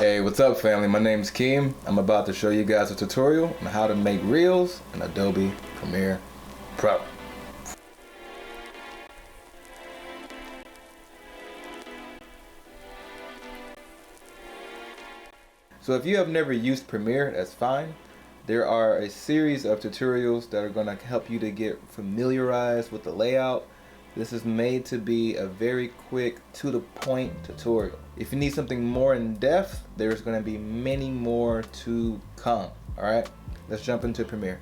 Hey, what's up family? My name's Keem. I'm about to show you guys a tutorial on how to make reels in Adobe Premiere Pro. So if you have never used Premiere, that's fine. There are a series of tutorials that are going to help you to get familiarized with the layout. This is made to be a very quick, to-the-point tutorial. If you need something more in-depth, there's going to be many more to come. Alright, let's jump into Premiere.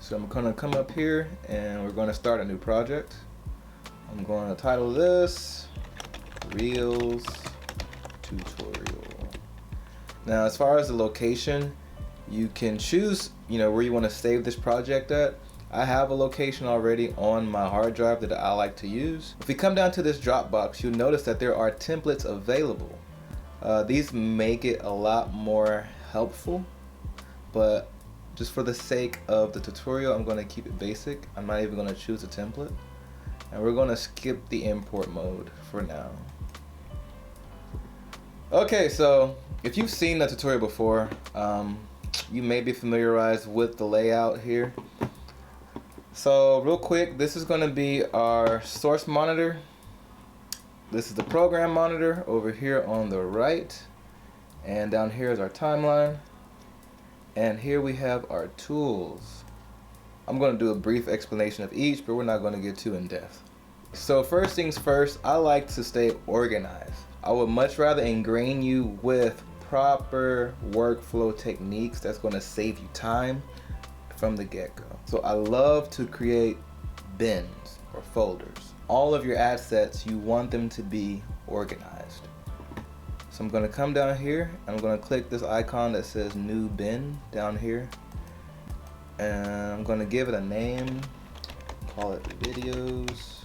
So I'm going to come up here and we're going to start a new project. I'm going to title this Reels Tutorial. Now as far as the location, you can choose where you want to save this project at. I have a location already on my hard drive that I like to use. If we come down to this drop box, you'll notice that there are templates available. These make it a lot more helpful, but just for the sake of the tutorial, I'm going to keep it basic. I'm not even going to choose a template, and we're going to skip the import mode for now. Okay, so if you've seen the tutorial before, you may be familiarized with the layout here. So real quick, this is going to be our source monitor. This is the program monitor over here on the right, and down here is our timeline, and here we have our tools. I'm going to do a brief explanation of each, but we're not going to get too in depth. So first things first, I like to stay organized. I would much rather ingrain you with proper workflow techniques that's going to save you time from the get-go. So I love to create bins or folders. All of your assets, you want them to be organized. So I'm going to come down here and I'm going to click this icon that says new bin down here, and I'm going to give it a name, call it videos.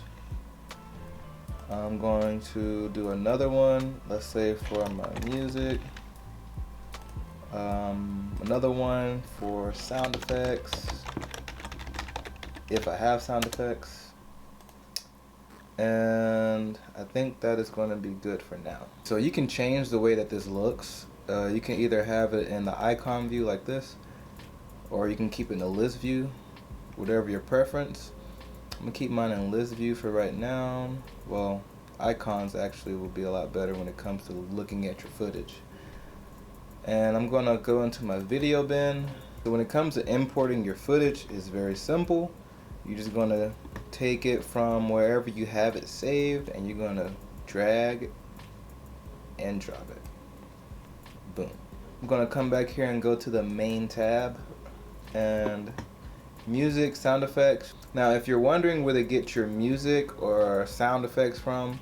I'm going to do another one, let's say for my music, another one for sound effects, if I have sound effects, and I think that is going to be good for now. So you can change the way that this looks. You can either have it in the icon view like this, or you can keep it in the list view, whatever your preference. I'm gonna keep mine in list view for right now. Well, icons actually will be a lot better when it comes to looking at your footage. And I'm gonna go into my video bin. So when it comes to importing your footage, it's very simple. You're just gonna take it from wherever you have it saved and you're gonna drag and drop it. Boom. I'm gonna come back here and go to the main tab and music, sound effects. Now if you're wondering where to get your music or sound effects from,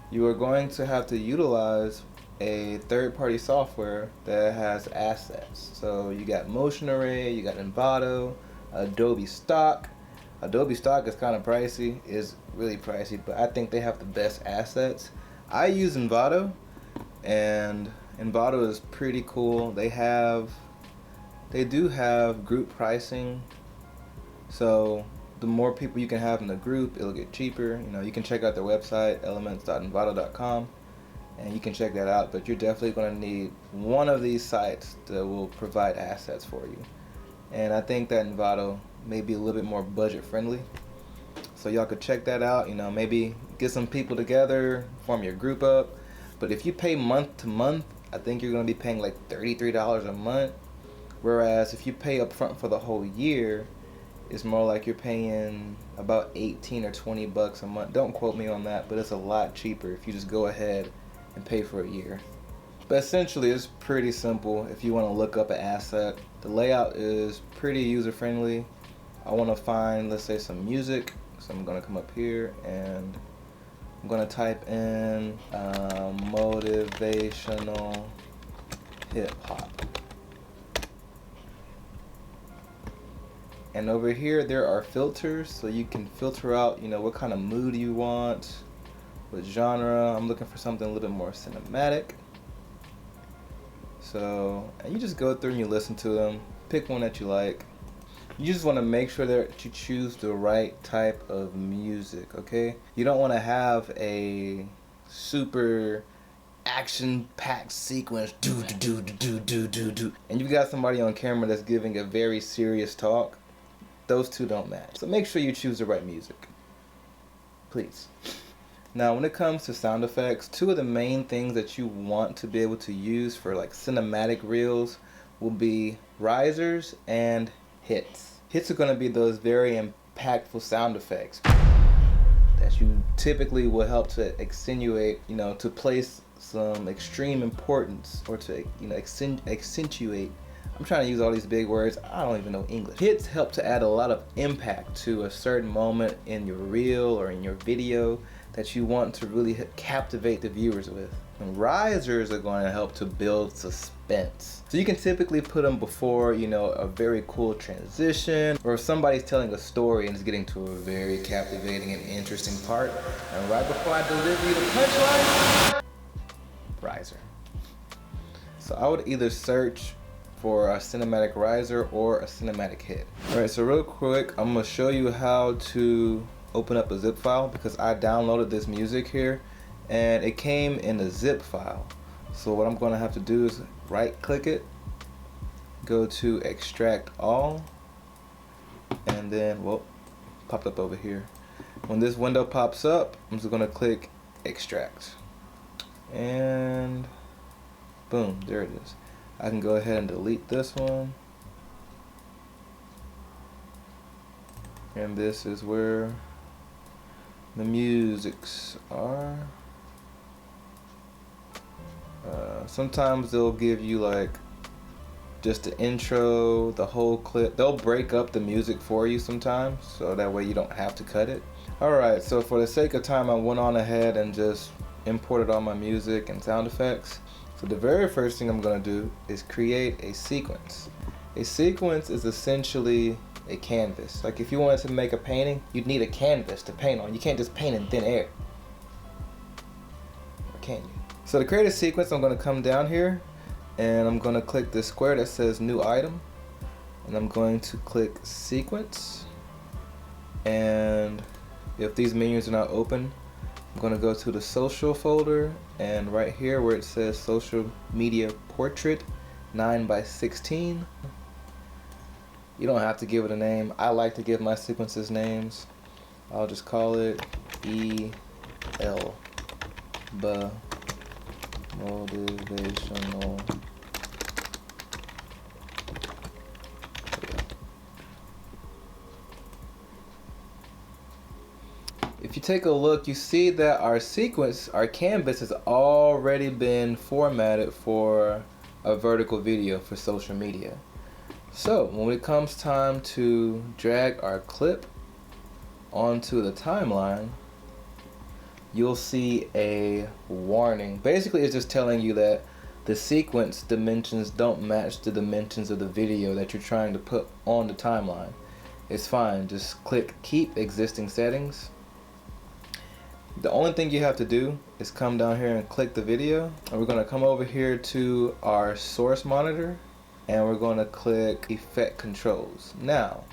you are going to have to utilize a third-party software that has assets. So you got Motion Array, you got Envato, Adobe Stock. Adobe Stock is kind of pricey, is really pricey, but I think they have the best assets. I use Envato, and Envato is pretty cool. They do have group pricing, so the more people you can have in the group, it'll get cheaper. You can check out their website, elements.envato.com, and you can check that out, but you're definitely going to need one of these sites that will provide assets for you. And I think that Envato may be a little bit more budget friendly, so y'all could check that out. Maybe get some people together, form your group up. But if you pay month to month, I think you're going to be paying like $33 a month, whereas if you pay up front for the whole year, it's more like you're paying about 18 or 20 bucks a month. Don't quote me on that, but it's a lot cheaper if you just go ahead and pay for a year. But essentially it's pretty simple if you want to look up an asset. The layout is pretty user friendly. I want to find, let's say, some music, so I'm going to come up here and I'm going to type in motivational hip hop. And over here there are filters, so you can filter out what kind of mood you want, what genre. I'm looking for something a little bit more cinematic. So, and you just go through and you listen to them, pick one that you like. You just want to make sure that you choose the right type of music, okay? You don't want to have a super action-packed sequence, and you've got somebody on camera that's giving a very serious talk, those two don't match. So make sure you choose the right music, please. Now, when it comes to sound effects, two of the main things that you want to be able to use for like cinematic reels will be risers and hits. Hits are going to be those very impactful sound effects that you typically will help to accentuate, to place some extreme importance, or to, accentuate. I'm trying to use all these big words. I don't even know English. Hits help to add a lot of impact to a certain moment in your reel or in your video that you want to really captivate the viewers with. And risers are going to help to build suspense. So you can typically put them before, a very cool transition, or if somebody's telling a story and it's getting to a very captivating and interesting part, and right before I deliver you the punchline, riser. So I would either search for a cinematic riser or a cinematic hit. Alright, so real quick, I'm gonna show you how to open up a zip file, because I downloaded this music here and it came in a zip file. So what I'm gonna have to do is right click it, go to extract all, and then, well, popped up over here. When this window pops up, I'm just gonna click extract, and boom, there it is. I can go ahead and delete this one, and this is where the musics are. Sometimes they'll give you like just the intro, the whole clip. They'll break up the music for you sometimes, so that way you don't have to cut it. Alright, so for the sake of time, I went on ahead and just imported all my music and sound effects. So the very first thing I'm going to do is create a sequence. A sequence is essentially a canvas. Like if you wanted to make a painting, you'd need a canvas to paint on. You can't just paint in thin air. Or can you? So to create a sequence, I'm going to come down here and I'm going to click this square that says new item, and I'm going to click sequence, and if these menus are not open, I'm going to go to the social folder, and right here where it says social media portrait 9x16, you don't have to give it a name. I like to give my sequences names. I'll just call it EL, motivational. If you take a look, you see that our sequence, our canvas, has already been formatted for a vertical video for social media. So when it comes time to drag our clip onto the timeline, you'll see a warning. Basically, it's just telling you that the sequence dimensions don't match the dimensions of the video that you're trying to put on the timeline. It's fine, just click keep existing settings. The only thing you have to do is come down here and click the video, and we're going to come over here to our source monitor, and we're going to click effect controls. Now,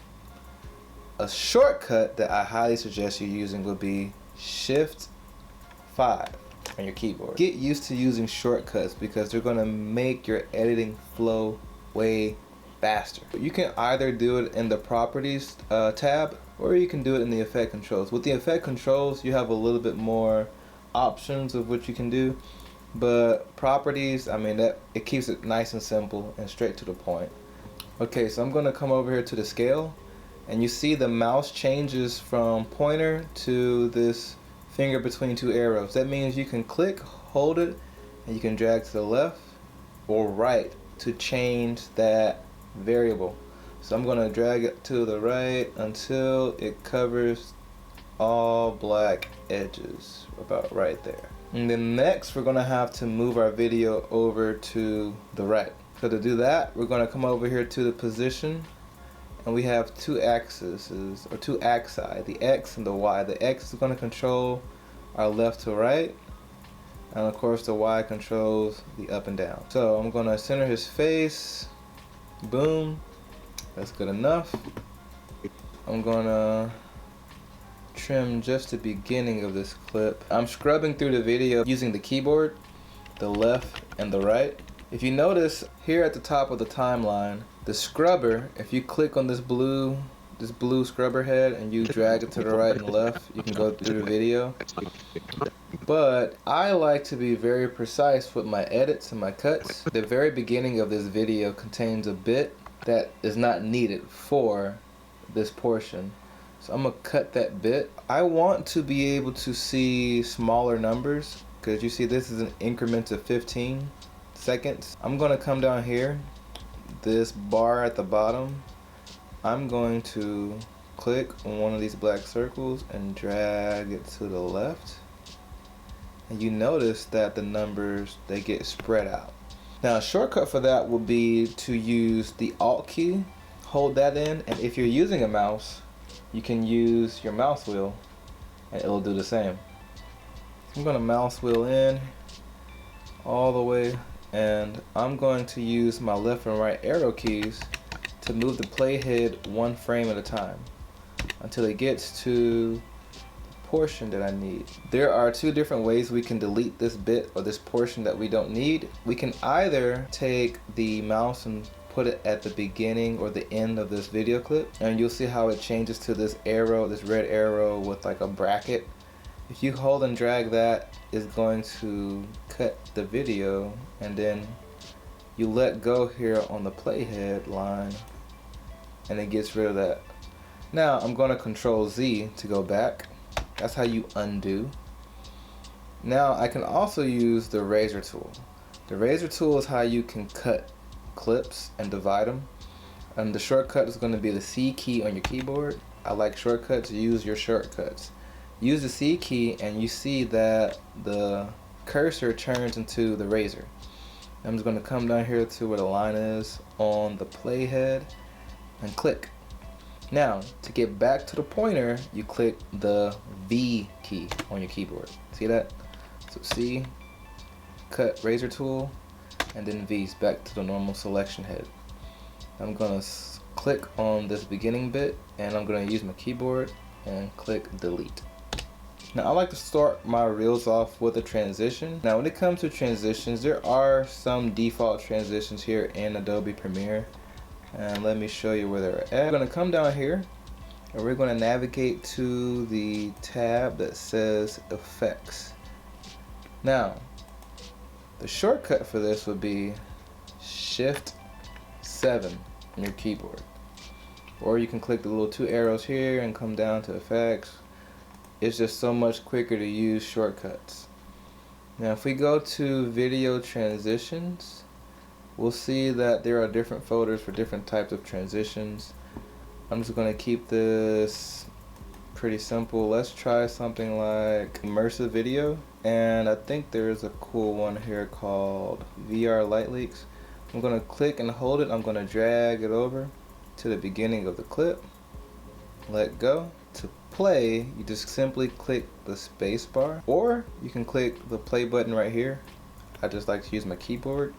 a shortcut that I highly suggest you using would be Shift 5 on your keyboard. Get used to using shortcuts because they're going to make your editing flow way faster. You can either do it in the properties tab, or you can do it in the effect controls. With the effect controls, you have a little bit more options of what you can do, but properties, I mean, that it keeps it nice and simple and straight to the point. Okay, so I'm going to come over here to the scale, and you see the mouse changes from pointer to this finger between two arrows. That means you can click, hold it, and you can drag to the left or right to change that variable. So I'm going to drag it to the right until it covers all black edges, about right there. And then next we're going to have to move our video over to the right. So to do that, we're going to come over here to the position, and we have two axes, or two axi, the X and the Y. The X is going to control our left to right, and of course the Y controls the up and down. So I'm going to center his face, boom, that's good enough. I'm going to trim just the beginning of this clip. I'm scrubbing through the video using the keyboard, the left and the right. If you notice here at the top of the timeline, the scrubber, if you click on this blue scrubber head and you drag it to the right and left, you can go through the video. But I like to be very precise with my edits and my cuts. The very beginning of this video contains a bit that is not needed for this portion. So I'm gonna cut that bit. I want to be able to see smaller numbers because you see this is an increment of 15 seconds. I'm gonna come down here, this bar at the bottom, I'm going to click on one of these black circles and drag it to the left. And you notice that the numbers, they get spread out. Now a shortcut for that will be to use the Alt key, hold that in, and if you're using a mouse, you can use your mouse wheel and it'll do the same. I'm gonna mouse wheel in all the way, and I'm going to use my left and right arrow keys to move the playhead one frame at a time until it gets to the portion that I need. There are two different ways we can delete this bit or this portion that we don't need. We can either take the mouse and put it at the beginning or the end of this video clip, and you'll see how it changes to this arrow, this red arrow with like a bracket. If you hold and drag that, it's going to cut the video, and then you let go here on the playhead line and it gets rid of that. Now I'm going to Control Z to go back. That's how you undo. Now I can also use the razor tool. The razor tool is how you can cut clips and divide them, and the shortcut is going to be the C key on your keyboard. I like shortcuts. Use your shortcuts. Use the C key and you see that the cursor turns into the razor. I'm just going to come down here to where the line is on the playhead and click. Now to get back to the pointer, you click the V key on your keyboard. See that? So C, cut razor tool, and then V's back to the normal selection head. I'm gonna click on this beginning bit and I'm gonna use my keyboard and click delete. Now I like to start my reels off with a transition. Now when it comes to transitions, there are some default transitions here in Adobe Premiere, and let me show you where they're at. I'm gonna come down here and we're gonna navigate to the tab that says effects. Now the shortcut for this would be Shift 7 on your keyboard. Or you can click the little two arrows here and come down to effects. It's just so much quicker to use shortcuts. Now if we go to video transitions, we'll see that there are different folders for different types of transitions. I'm just going to keep this pretty simple. Let's try something like immersive video, and I think there is a cool one here called VR light leaks. I'm going to click and hold it. I'm going to drag it over to the beginning of the clip, let go. To play, you just simply click the space bar, or you can click the play button right here. I just like to use my keyboard.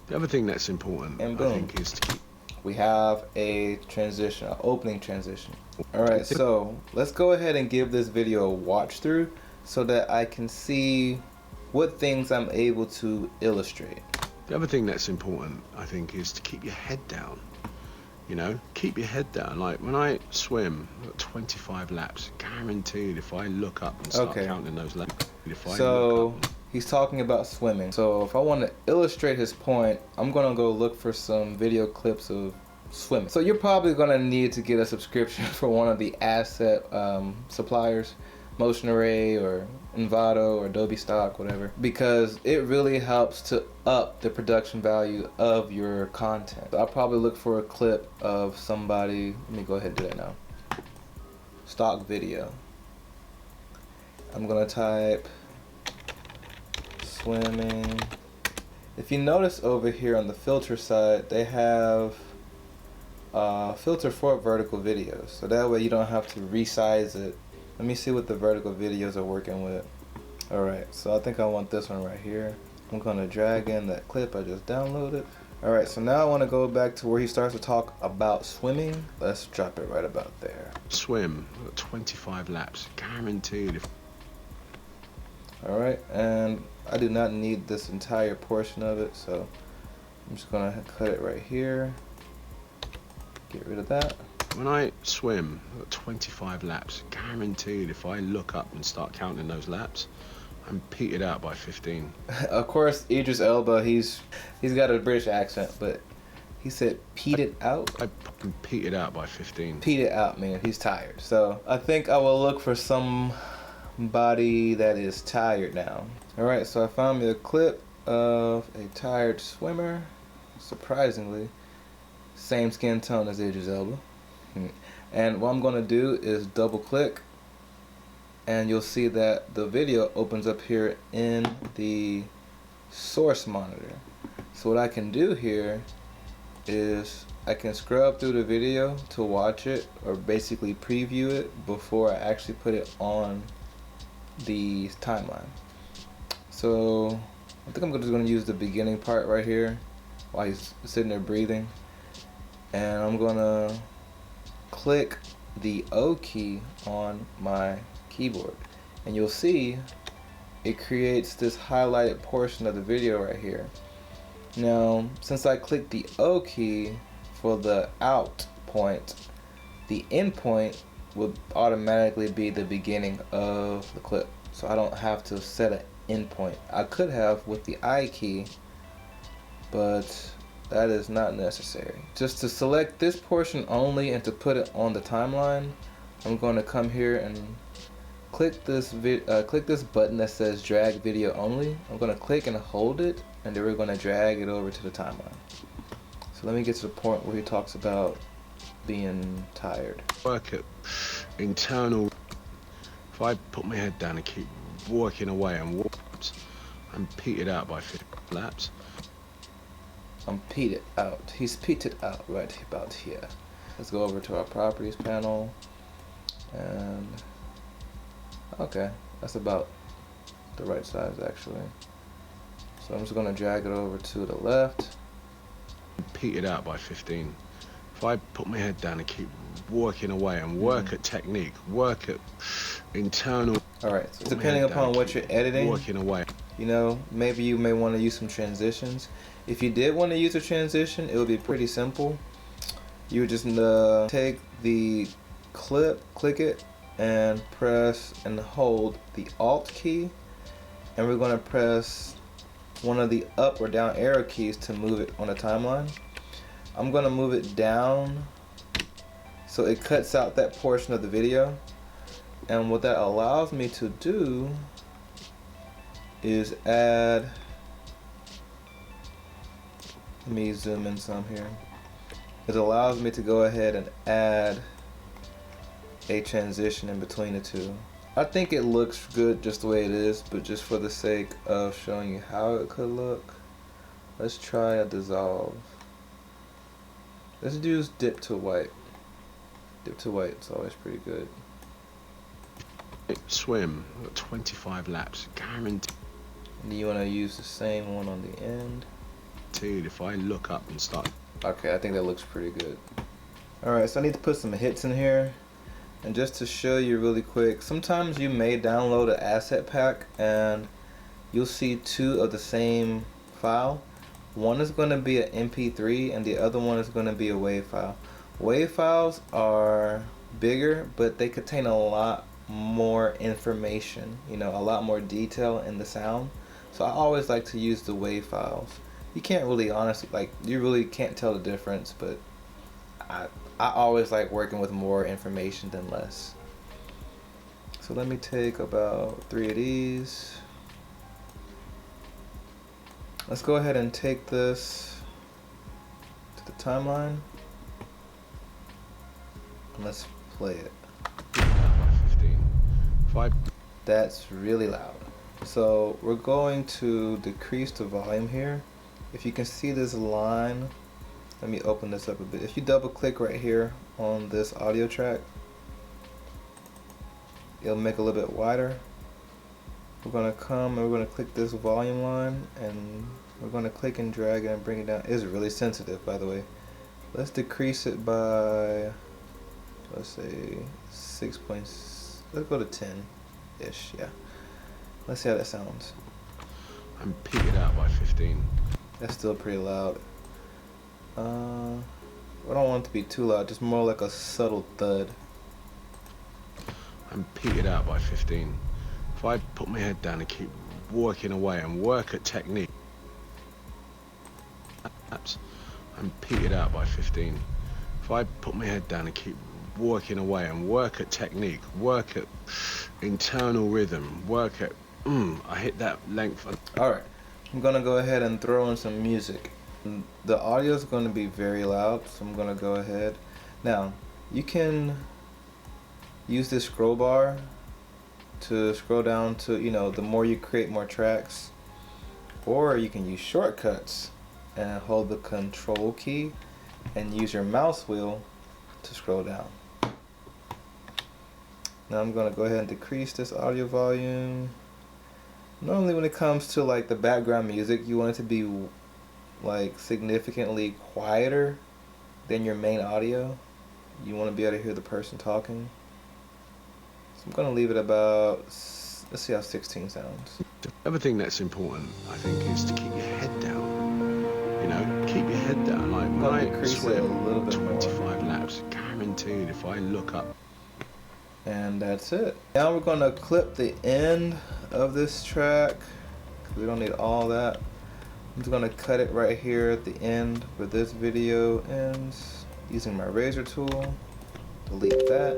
The other thing that's important, and boom, I think, is to keep... we have a transition, an opening transition. Alright, so let's go ahead and give this video a watch through so that I can see what things I'm able to illustrate. The other thing that's important, I think, is to keep your head down. You know, keep your head down. Like when I swim, I've got 25 laps, guaranteed if I look up and start counting those laps. He's talking about swimming. So if I want to illustrate his point, I'm going to go look for some video clips of swimming. So you're probably going to need to get a subscription for one of the asset suppliers, Motion Array or Envato or Adobe Stock, whatever, because it really helps to up the production value of your content. So I'll probably look for a clip of somebody. Let me go ahead and do that now. Stock video. I'm going to type swimming. If you notice over here on the filter side, they have filter for vertical videos, so that way you don't have to resize it. Let me see what the vertical videos are working with. Alright, so I think I want this one right here. I'm going to drag in that clip I just downloaded. Alright, so now I want to go back to where he starts to talk about swimming. Let's drop it right about there. Swim, I've got 25 laps, guaranteed. Alright, and I do not need this entire portion of it, so I'm just gonna cut it right here. Get rid of that. When I swim 25 laps, guaranteed if I look up and start counting those laps, I'm petered out by 15. Of course, Idris Elba, he's got a British accent, but he said petered out. I'm petered out by 15. Petered out, man. He's tired. So I think I will look for somebody that is tired now. All right, so I found me a clip of a tired swimmer. Surprisingly, same skin tone as Idris Elba. And what I'm gonna do is double click, and you'll see that the video opens up here in the source monitor. So what I can do here is I can scrub through the video to watch it, or basically preview it before I actually put it on the timeline. So I think I'm just gonna use the beginning part right here while he's sitting there breathing, and I'm gonna click the O key on my keyboard, and you'll see it creates this highlighted portion of the video right here. Now, since I clicked the O key for the out point, the end point would automatically be the beginning of the clip, so I don't have to set an end point. I could have with the I key, but that is not necessary. Just to select this portion only and to put it on the timeline, I'm going to come here and click this button that says drag video only. I'm going to click and hold it, and then we're going to drag it over to the timeline. So let me get to the point where he talks about being tired. Work at internal. If I put my head down and keep working away and laps, I'm petered out by 50 laps. I'm petered out. He's petered out right about here. Let's go over to our properties panel, and okay, that's about the right size actually. So I'm just gonna drag it over to the left. I'm petered out by 15. If I put my head down and keep working away and work at technique, work at internal. All right, so depending upon what you're editing, working away. You know, maybe you may want to use some transitions. If you did want to use a transition, it would be pretty simple. You would just take the clip, click it, and press and hold the Alt key, and we're going to press one of the up or down arrow keys to move it on the timeline. I'm going to move it down so it cuts out that portion of the video, and what that allows me to do is add, let me zoom in some here. It allows me to go ahead and add a transition in between the two. I think it looks good just the way it is, but just for the sake of showing you how it could look, let's try a dissolve. Let's use dip to white. Dip to white, it's always pretty good. Swim 25 laps, guaranteed. And you want to use the same one on the end. Dude, if I look up and start. Okay, I think that looks pretty good. Alright, so I need to put some hits in here. And just to show you really quick, sometimes you may download an asset pack and you'll see two of the same file. One is going to be an MP3 and the other one is going to be a WAV file. WAV files are bigger, but they contain a lot more information, you know, a lot more detail in the sound. So I always like to use the WAV files. You can't really honestly, like, you really can't tell the difference, but I always like working with more information than less. So let me take about 3 of these. Let's go ahead and take this to the timeline and let's play it. 15. That's really loud. So we're going to decrease the volume here. If you can see this line, let me open this up a bit. If you double click right here on this audio track, it'll make it a little bit wider. We're going to come and we're going to click this volume line and we're going to click and drag it and bring it down. It's really sensitive, by the way. Let's decrease it by, let's say 6 points. Let's go to 10 ish. Yeah, let's see how that sounds. and peak it out by 15. That's still pretty loud. I don't want it to be too loud, just more like a subtle thud. And peak it out by 15. If I put my head down and keep working away and work at technique, and peak it out by 15. If I put my head down and keep working away and work at technique, work at internal rhythm, work at, I hit that length. Alright, I'm gonna go ahead and throw in some music. The audio is going to be very loud, so I'm gonna go ahead. Now, you can use this scroll bar to scroll down to, the more you create, more tracks. Or you can use shortcuts and hold the control key and use your mouse wheel to scroll down. Now I'm going to go ahead and decrease this audio volume. Normally when it comes to like the background music, you want it to be like significantly quieter than your main audio. You want to be able to hear the person talking. So I'm going to leave it about, let's see how 16 sounds. The other thing that's important, I think, is to keep your head down. Keep your head down. Like when I swim a little bit 25 laps, guaranteed if I look up. And that's it. Now we're going to clip the end of this track, because we don't need all that. I'm just going to cut it right here at the end where this video ends, using my razor tool. Delete that.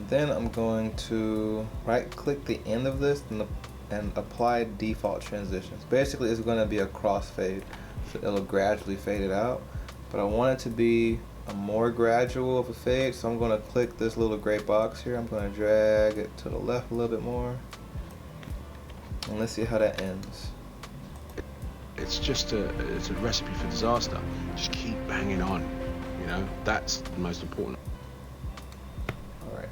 Then I'm going to right click the end of this and apply default transitions. Basically it's going to be a crossfade, so it'll gradually fade it out, but I want it to be a more gradual of a fade, so I'm going to click this little gray box here. I'm going to drag it to the left a little bit more, and let's see how that ends. It's just it's a recipe for disaster. Just keep banging on, that's the most important. Alright,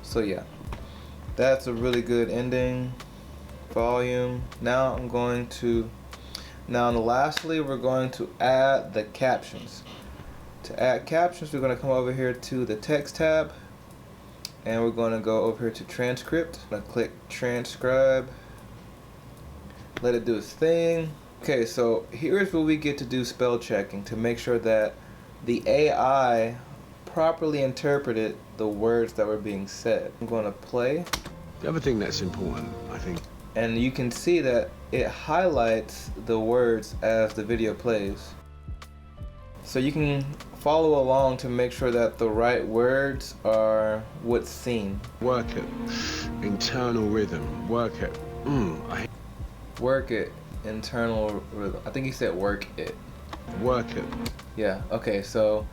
so yeah, that's a really good ending. Volume. Now lastly we're going to add the captions. To add captions, we're going to come over here to the text tab, and we're going to go over here to transcript. I'm going to click transcribe, let it do its thing. Okay, so here's where we get to do spell checking to make sure that the AI properly interpreted the words that were being said. I'm going to play. The other thing that's important, I think, and you can see that it highlights the words as the video plays. So you can follow along to make sure that the right words are what's seen. Work it. Internal rhythm. Work it. Work it. Internal rhythm. I think he said work it. Work it. Yeah, okay, so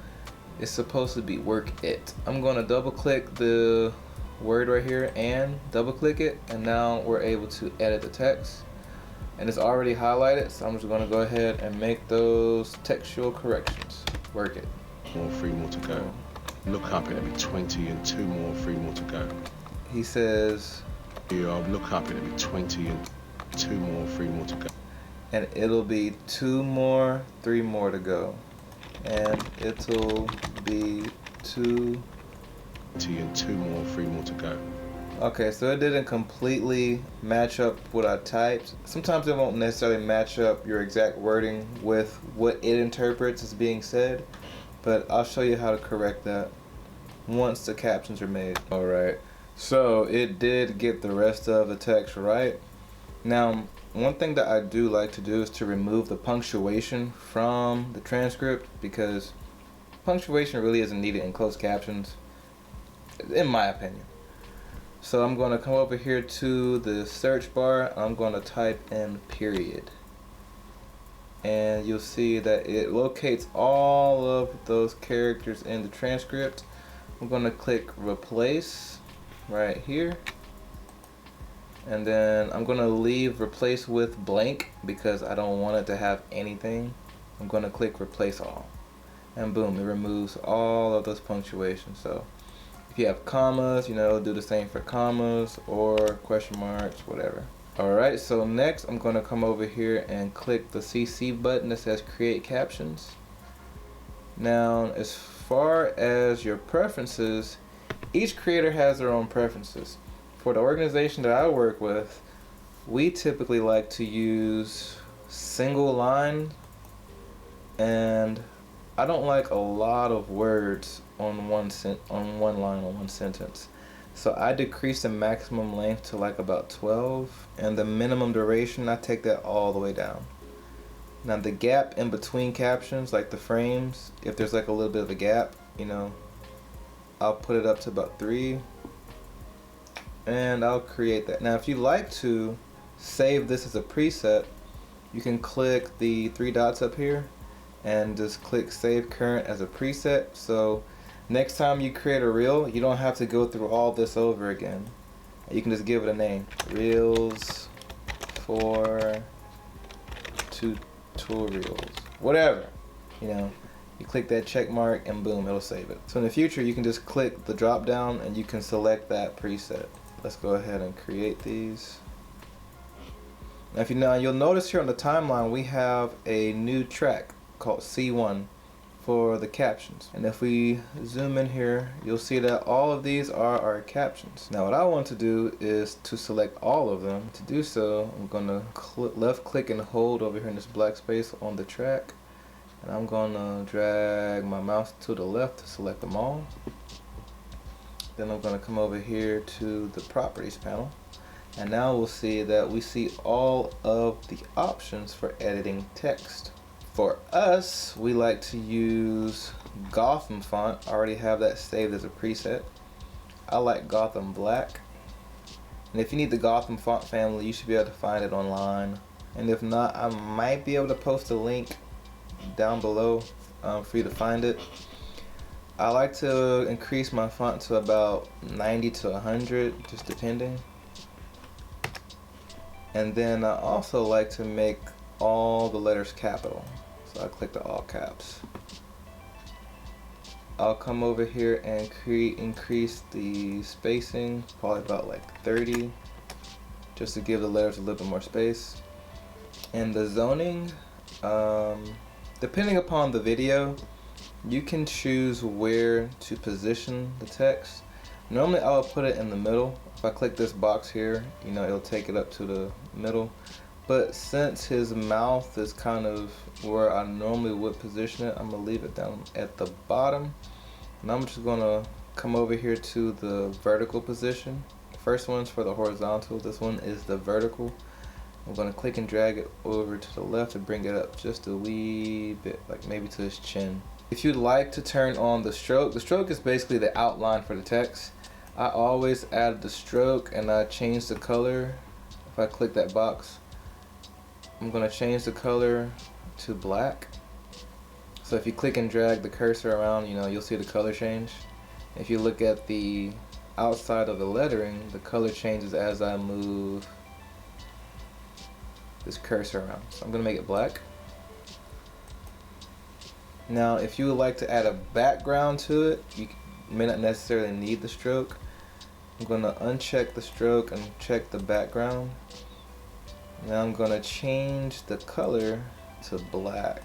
it's supposed to be work it. I'm going to double click the word right here and double click it, and now we're able to edit the text. And it's already highlighted, so I'm just going to go ahead and make those textual corrections. Work it. 3 more to go. Look up, it'll be 20 and 2 more, 3 more to go. He says, look up, it'll be 20 and 2 more, 3 more to go. And it'll be 2 more, 3 more to go. And it'll be 2 and 2 more, 3 more to go. Okay, so it didn't completely match up what I typed. Sometimes it won't necessarily match up your exact wording with what it interprets as being said, but I'll show you how to correct that once the captions are made. Alright, so it did get the rest of the text right. Now, one thing that I do like to do is to remove the punctuation from the transcript, because punctuation really isn't needed in closed captions, in my opinion. So I'm going to come over here to the search bar. I'm going to type in period. And you'll see that it locates all of those characters in the transcript. I'm going to click replace right here. And then I'm going to leave replace with blank because I don't want it to have anything. I'm going to click replace all. And boom, it removes all of those punctuations. So if you have commas, do the same for commas or question marks, whatever. Alright, so next I'm going to come over here and click the CC button that says create captions. Now, as far as your preferences, each creator has their own preferences. For the organization that I work with, We typically like to use single line, and I don't like a lot of words on one line on one sentence. So I decrease the maximum length to like about 12, and the minimum duration, I take that all the way down. Now the gap in between captions, like the frames, if there's like a little bit of a gap, you know, I'll put it up to about 3, and I'll create that. Now if you like to save this as a preset, you can click the 3 dots up here and just click save current as a preset. So next time you create a reel, you don't have to go through all this over again. You can just give it a name. Reels for tutorials. Whatever. You know, you click that check mark and boom, it'll save it. So in the future, you can just click the drop down and you can select that preset. Let's go ahead and create these. Now you'll notice here on the timeline we have a new track called C1 for the captions. And if we zoom in here, you'll see that all of these are our captions. Now what I want to do is to select all of them. To do so, I'm gonna left click and hold over here in this black space on the track. And I'm gonna drag my mouse to the left to select them all. Then I'm gonna come over here to the properties panel. And now we'll see that we see all of the options for editing text. For us, we like to use Gotham font. I already have that saved as a preset. I like Gotham Black. And if you need the Gotham font family, you should be able to find it online. And if not, I might be able to post a link down below for you to find it. I like to increase my font to about 90 to 100, just depending. And then I also like to make all the letters capital. So I click the all caps. I'll come over here and increase the spacing, probably about like 30, just to give the letters a little bit more space. And the zoning, depending upon the video, you can choose where to position the text. Normally I will put it in the middle. If I click this box here, you know, it'll take it up to the middle. But since his mouth is kind of where I normally would position it, I'm gonna leave it down at the bottom. And I'm just gonna come over here to the vertical position. The first one's for the horizontal, this one is the vertical. I'm gonna click and drag it over to the left to bring it up just a wee bit, like maybe to his chin. If you'd like to turn on the stroke is basically the outline for the text. I always add the stroke and I change the color. If I click that box, I'm gonna change the color to black. So if you click and drag the cursor around, you know, you'll see the color change. If you look at the outside of the lettering, the color changes as I move this cursor around. So I'm gonna make it black. Now if you would like to add a background to it, you may not necessarily need the stroke. I'm gonna uncheck the stroke and check the background. Now I'm gonna change the color to black.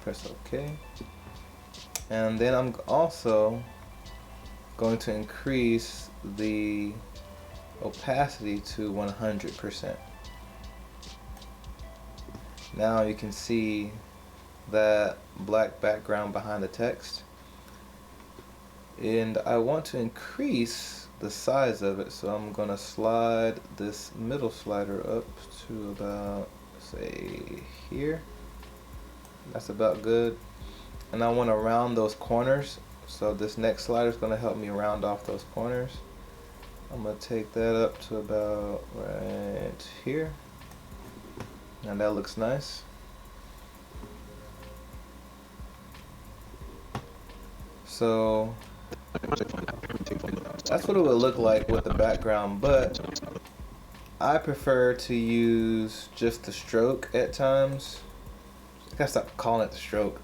Press OK. And then I'm also going to increase the opacity to 100%. Now you can see that black background behind the text. And I want to increase the size of it, so I'm gonna slide this middle slider up to about, say, here. That's about good. And I want to round those corners, so this next slider is gonna help me round off those corners. I'm gonna take that up to about right here, and that looks nice. So that's what it would look like with the background, but I prefer to use just the stroke at times. I gotta stop calling it the stroke.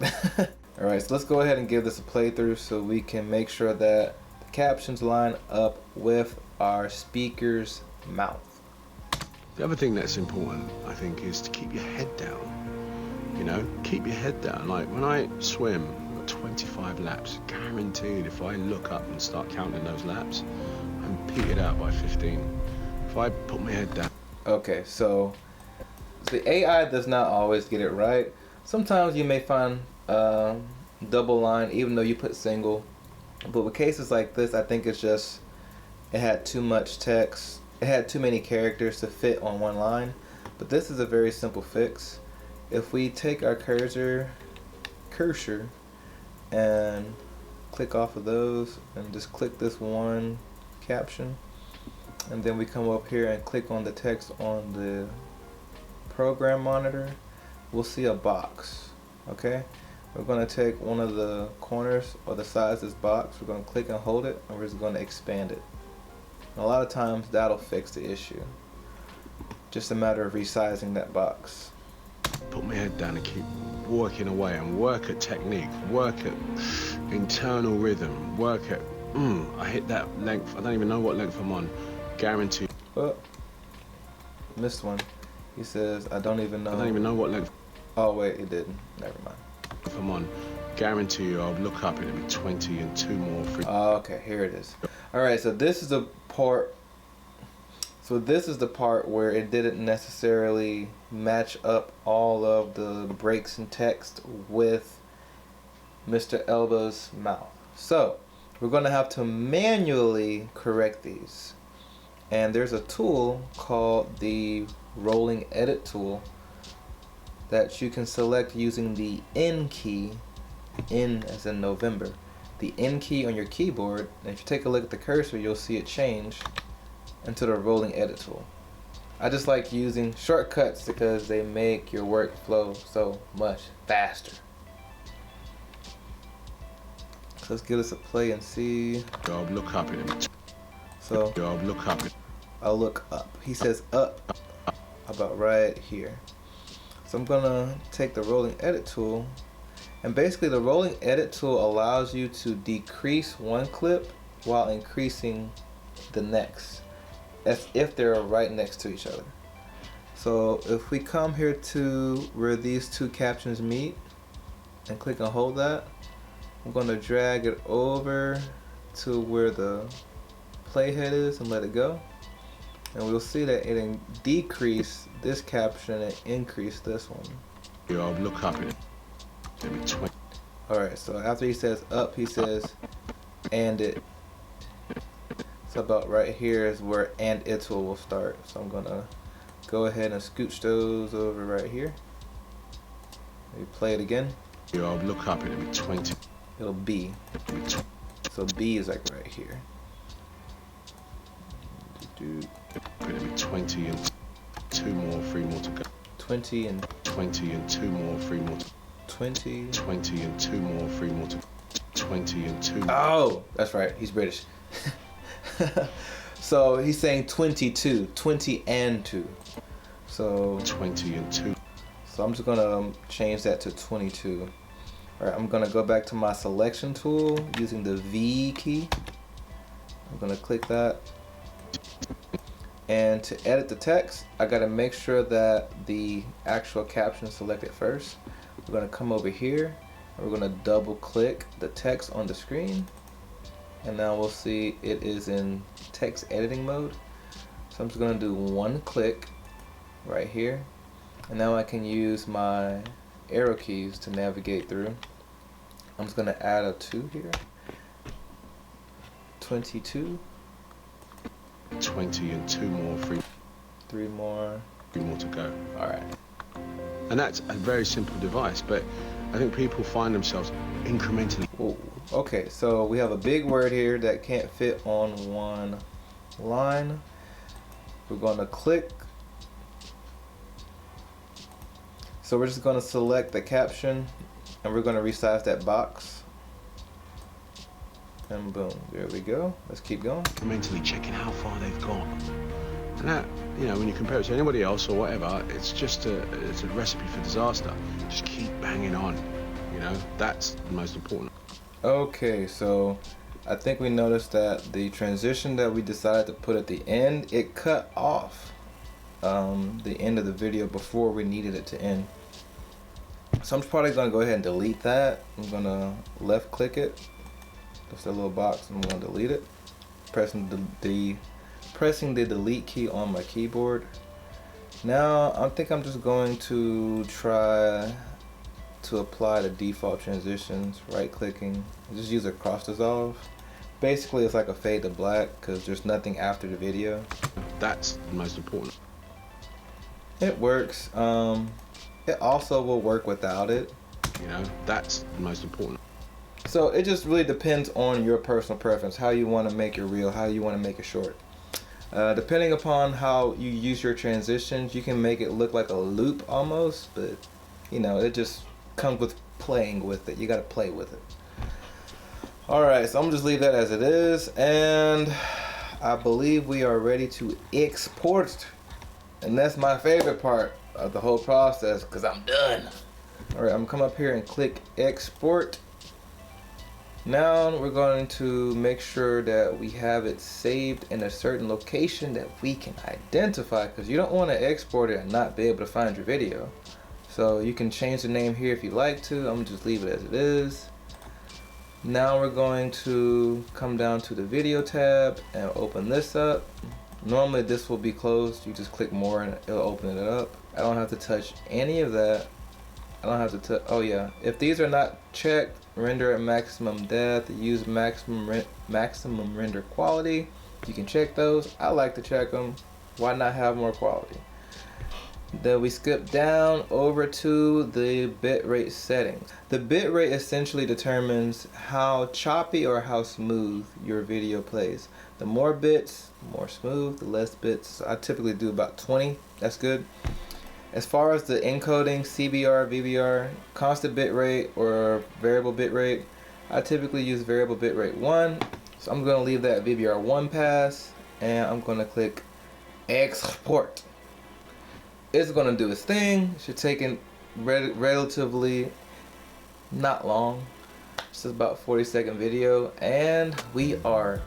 Alright, so let's go ahead and give this a playthrough so we can make sure that the captions line up with our speaker's mouth. The other thing that's important, I think, is to keep your head down. You know, keep your head down. Like when I swim, 25 laps, guaranteed if I look up and start counting those laps, I'm petered out by 15. If I put my head down Okay, so the AI does not always get it right. Sometimes you may find double line even though you put single. But with cases like this, I think it's just it had too much text. It had too many characters to fit on one line. But this is a very simple fix. If we take our cursor and click off of those and just click this one caption, and then we come up here and click on the text on the program monitor, we'll see a box. Okay, we're going to take one of the corners or the sides of this box, we're going to click and hold it, and we're just going to expand it. And a lot of times that'll fix the issue. Just a matter of resizing that box. Put my head down and keep working away and work at technique, work at internal rhythm, work at I hit that length. I don't even know what length I'm on. Guarantee. Oh, missed one. He says I don't even know. I don't even know what length. Oh wait, it didn't. Never mind. If I'm on, guarantee you I'll look up and it'll be 20 and 2 more free. Oh, okay, here it is. Alright, so this is the part. So this is the part where it didn't necessarily match up all of the breaks in text with Mr. Elba's mouth. So we're going to have to manually correct these. And there's a tool called the rolling edit tool that you can select using the N key, N as in November, the N key on your keyboard. And if you take a look at the cursor, you'll see it change into the rolling edit tool. I just like using shortcuts because they make your workflow so much faster. So let's give this a play and see. I'll look up it. So I'll look up it. I'll look up. He says up about right here. So I'm gonna take the rolling edit tool, and basically the rolling edit tool allows you to decrease one clip while increasing the next, as if they're right next to each other. So if we come here to where these two captions meet and click and hold that, I'm going to drag it over to where the playhead is and let it go. And we'll see that it decreased this caption and increased this one. I'll look up it. Alright, so after he says up, he says and it. So about right here is where and it tool will start. So I'm gonna go ahead and scooch those over right here. Maybe play it again. I'll look up, it'll be 20. It'll be. So B is like right here. It'll be 20 and 2 more, 3 more to go. 20 and 20 and 2 more, 3 more to 20. 20 and 2 more, 3 more to 20 and 2 more. Oh, that's right. He's British. So he's saying 22, 20 and 2. So 20 and 2. So I'm just gonna change that to 22. Alright, I'm gonna go back to my selection tool using the V key. I'm gonna click that. And to edit the text, I gotta make sure that the actual caption is selected first. We're gonna come over here and we're gonna double click the text on the screen. And now we'll see it is in text editing mode. So I'm just gonna do one click right here. And now I can use my arrow keys to navigate through. I'm just gonna add a 2 here. 22. 20 and 2 more, 3 more. 3 more to go. Alright. And that's a very simple device, but I think people find themselves incrementally. Whoa. Okay, so we have a big word here that can't fit on one line. We're gonna click. So we're just gonna select the caption and we're gonna resize that box. And boom, there we go. Let's keep going. Mentally checking how far they've gone. And that, you know, when you compare it to anybody else or whatever, it's just it's a recipe for disaster. Just keep banging on, you know, that's the most important. Okay, so I think we noticed that the transition that we decided to put at the end, it cut off the end of the video before we needed it to end. So I'm probably gonna go ahead and delete that. I'm gonna left click it. Just a little box, I'm gonna delete it. Pressing the delete key on my keyboard. Now I think I'm just going to try to apply the default transitions, right clicking, just use a cross dissolve. Basically it's like a fade to black because there's nothing after the video. That's the most important. It works. It also will work without it. You know, that's the most important. So it just really depends on your personal preference, how you want to make your reel, how you want to make it short. Depending upon how you use your transitions, you can make it look like a loop almost, but you know, it just comes with playing with it. You got to play with it. Alright, so I'm gonna just leave that as it is, and I believe we are ready to export. And that's my favorite part of the whole process because I'm done. Alright, I'm gonna come up here and click export. Now we're going to make sure that we have it saved in a certain location that we can identify, because you don't want to export it and not be able to find your video. So you can change the name here if you like to. I'm gonna just leave it as it is. Now we're going to come down to the video tab and open this up. Normally this will be closed. You just click more and it'll open it up. I don't have to touch any of that. I don't have to touch, oh yeah. If these are not checked, render at maximum depth, use maximum render quality. You can check those. I like to check them. Why not have more quality? Then we skip down over to the bitrate settings. The bitrate essentially determines how choppy or how smooth your video plays. The more bits, the more smooth. The less bits, I typically do about 20. That's good. As far as the encoding, CBR, VBR, constant bitrate or variable bitrate, I typically use variable bitrate 1. So I'm going to leave that VBR 1 pass, and I'm going to click export. It's going to do its thing. It should take in relatively not long. It's just about 40-second video, and we are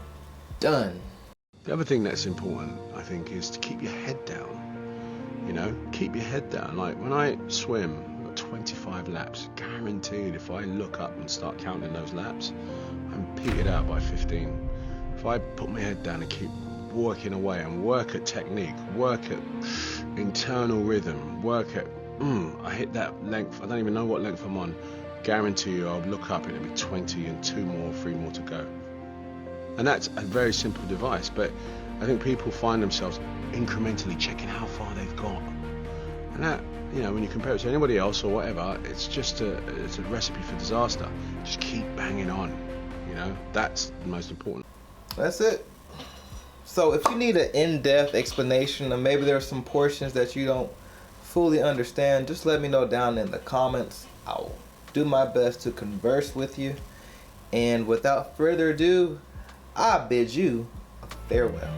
done. The other thing that's important, I think, is to keep your head down. You know, keep your head down. Like when I swim, I've got 25 laps. Guaranteed, if I look up and start counting those laps, I'm petered out by 15. If I put my head down and keep working away and work at technique, work at internal rhythm, work at, I hit that length, I don't even know what length I'm on. Guarantee you, I'll look up and it'll be 20 and 2 more, 3 more to go. And that's a very simple device, but I think people find themselves incrementally checking how far they've got. And that, you know, when you compare it to anybody else or whatever, it's just it's a recipe for disaster. Just keep banging on, you know, that's the most important. That's it. So if you need an in-depth explanation, or maybe there are some portions that you don't fully understand, just let me know down in the comments. I'll do my best to converse with you. And without further ado, I bid you farewell.